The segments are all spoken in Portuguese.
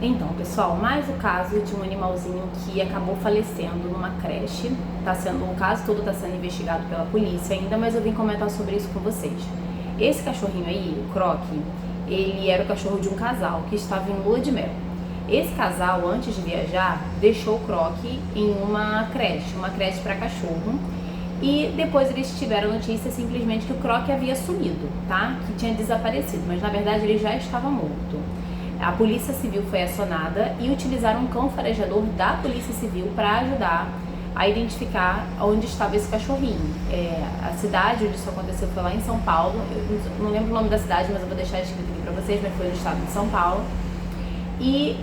Então, pessoal, mais o caso de um animalzinho que acabou falecendo numa creche. O caso todo está sendo investigado pela polícia ainda, mas eu vim comentar sobre isso com vocês. Esse cachorrinho aí, o Croc, ele era o cachorro de um casal que estava em lua de mel. Esse casal, antes de viajar, deixou o Croc em uma creche para cachorro. E depois eles tiveram notícia simplesmente que o Croc havia sumido, tá? Que tinha desaparecido, mas na verdade ele já estava morto. A Polícia Civil foi acionada e utilizaram um cão farejador da Polícia Civil para ajudar a identificar onde estava esse cachorrinho. A cidade onde isso aconteceu foi lá em São Paulo. Eu não lembro o nome da cidade, mas eu vou deixar escrito aqui para vocês, mas foi no estado de São Paulo. E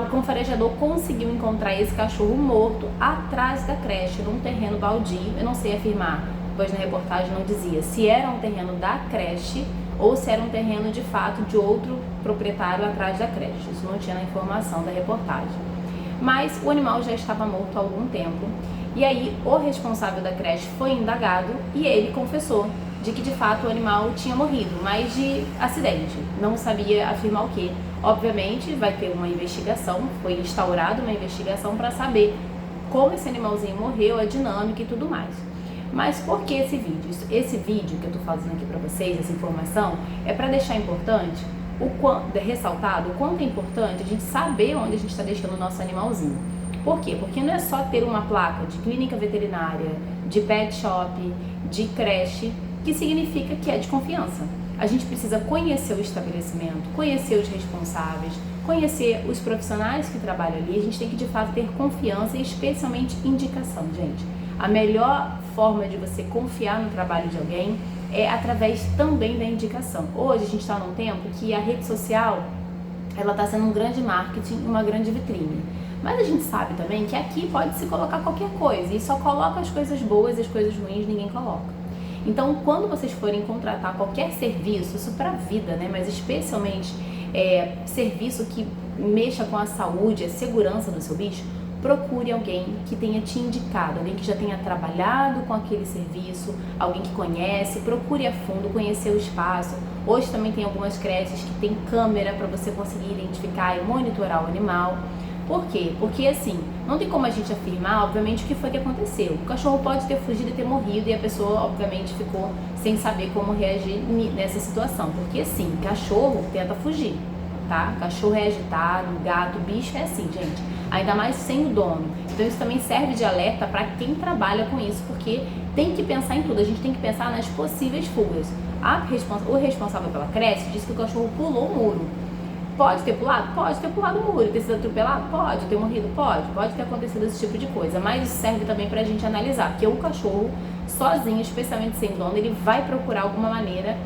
o cão farejador conseguiu encontrar esse cachorro morto atrás da creche, num terreno baldio. Eu não sei afirmar, pois na reportagem não dizia se era um terreno da creche ou se era um terreno de fato de outro proprietário atrás da creche. Isso não tinha na informação da reportagem. Mas o animal já estava morto há algum tempo, e aí o responsável da creche foi indagado e ele confessou de que de fato o animal tinha morrido, mas de acidente, não sabia afirmar o que. Obviamente vai ter uma investigação, foi instaurada uma investigação para saber como esse animalzinho morreu, a dinâmica e tudo mais. Mas por que esse vídeo? Esse vídeo que eu estou fazendo aqui para vocês, essa informação, é para deixar importante, ressaltado o quanto é importante a gente saber onde a gente está deixando o nosso animalzinho. Por quê? Porque não é só ter uma placa de clínica veterinária, de pet shop, de creche, que significa que é de confiança. A gente precisa conhecer o estabelecimento, conhecer os responsáveis, conhecer os profissionais que trabalham ali. A gente tem que de fato ter confiança e especialmente indicação, gente. A melhor forma de você confiar no trabalho de alguém é através também da indicação. Hoje a gente está num tempo que a rede social ela está sendo um grande marketing, uma grande vitrine. Mas a gente sabe também que aqui pode se colocar qualquer coisa e só coloca as coisas boas e as coisas ruins ninguém coloca. Então, quando vocês forem contratar qualquer serviço, isso para a vida, né? Mas especialmente serviço que mexa com a saúde, a segurança do seu bicho, procure alguém que tenha te indicado, alguém que já tenha trabalhado com aquele serviço, alguém que conhece, procure a fundo, conhecer o espaço. Hoje também tem algumas creches que tem câmera para você conseguir identificar e monitorar o animal. Por quê? Porque assim, não tem como a gente afirmar, obviamente, o que foi que aconteceu. O cachorro pode ter fugido e ter morrido e a pessoa, obviamente, ficou sem saber como reagir nessa situação. Porque assim, cachorro tenta fugir, tá? Cachorro é agitado, gato, bicho é assim, gente. Ainda mais sem o dono. Então isso também serve de alerta para quem trabalha com isso, porque tem que pensar em tudo. A gente tem que pensar nas possíveis fugas. O responsável pela creche disse que o cachorro pulou o muro. Pode ter pulado? Pode ter pulado o muro. Ter sido atropelado? Pode. Ter morrido? Pode ter acontecido esse tipo de coisa. Mas isso serve também pra gente analisar. Porque o cachorro, sozinho, especialmente sem dono, ele vai procurar alguma maneira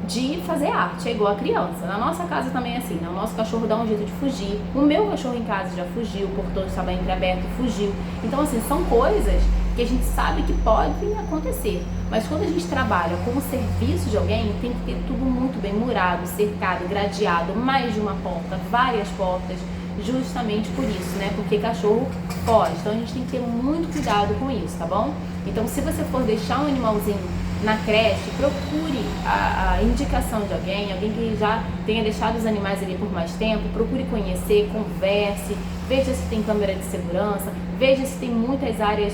de fazer arte. É igual a criança. Na nossa casa também é assim, né? O nosso cachorro dá um jeito de fugir. O meu cachorro em casa já fugiu. O portão estava entreaberto e fugiu. Então, assim, são coisas que a gente sabe que podem acontecer. Mas quando a gente trabalha como serviço de alguém, tem que ter tudo muito bem murado, cercado, gradeado, mais de uma porta, várias portas, justamente por isso, né? Porque cachorro foge. Então a gente tem que ter muito cuidado com isso, tá bom? Então se você for deixar um animalzinho na creche, procure a indicação de alguém que já tenha deixado os animais ali por mais tempo, procure conhecer, converse, veja se tem câmera de segurança, veja se tem muitas áreas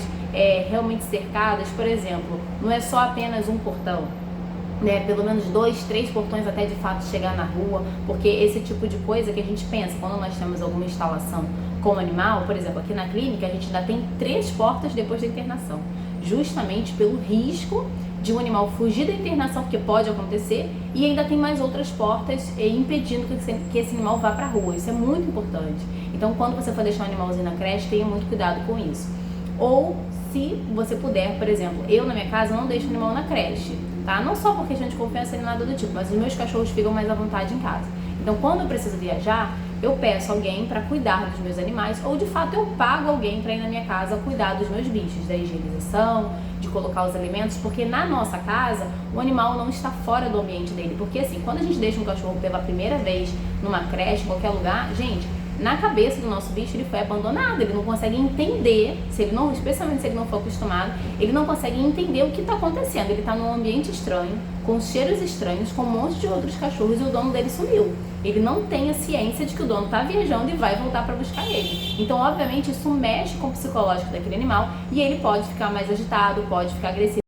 realmente cercadas. Por exemplo, não é só apenas um portão, né? Pelo menos 2, 3 portões até de fato chegar na rua, porque esse tipo de coisa que a gente pensa quando nós temos alguma instalação com animal, por exemplo, aqui na clínica a gente ainda tem 3 portas depois da internação, justamente pelo risco de um animal fugir da internação, porque pode acontecer, e ainda tem mais outras portas impedindo que esse animal vá para a rua. Isso é muito importante. Então, quando você for deixar um animalzinho na creche, tenha muito cuidado com isso. Ou, se você puder, por exemplo, eu na minha casa não deixo o animal na creche, tá? Não só por questão de confiança nem nada do tipo, mas os meus cachorros ficam mais à vontade em casa. Então, quando eu preciso viajar, eu peço alguém para cuidar dos meus animais, ou de fato eu pago alguém para ir na minha casa cuidar dos meus bichos, da higienização, de colocar os alimentos, porque na nossa casa o animal não está fora do ambiente dele. Porque assim, quando a gente deixa um cachorro pela primeira vez numa creche, em qualquer lugar, gente, Na cabeça do nosso bicho, ele foi abandonado, ele não consegue entender, especialmente se ele não for acostumado, ele não consegue entender o que está acontecendo. Ele está num ambiente estranho, com cheiros estranhos, com um monte de outros cachorros e o dono dele sumiu. Ele não tem a ciência de que o dono está viajando e vai voltar para buscar ele. Então, obviamente, isso mexe com o psicológico daquele animal e ele pode ficar mais agitado, pode ficar agressivo.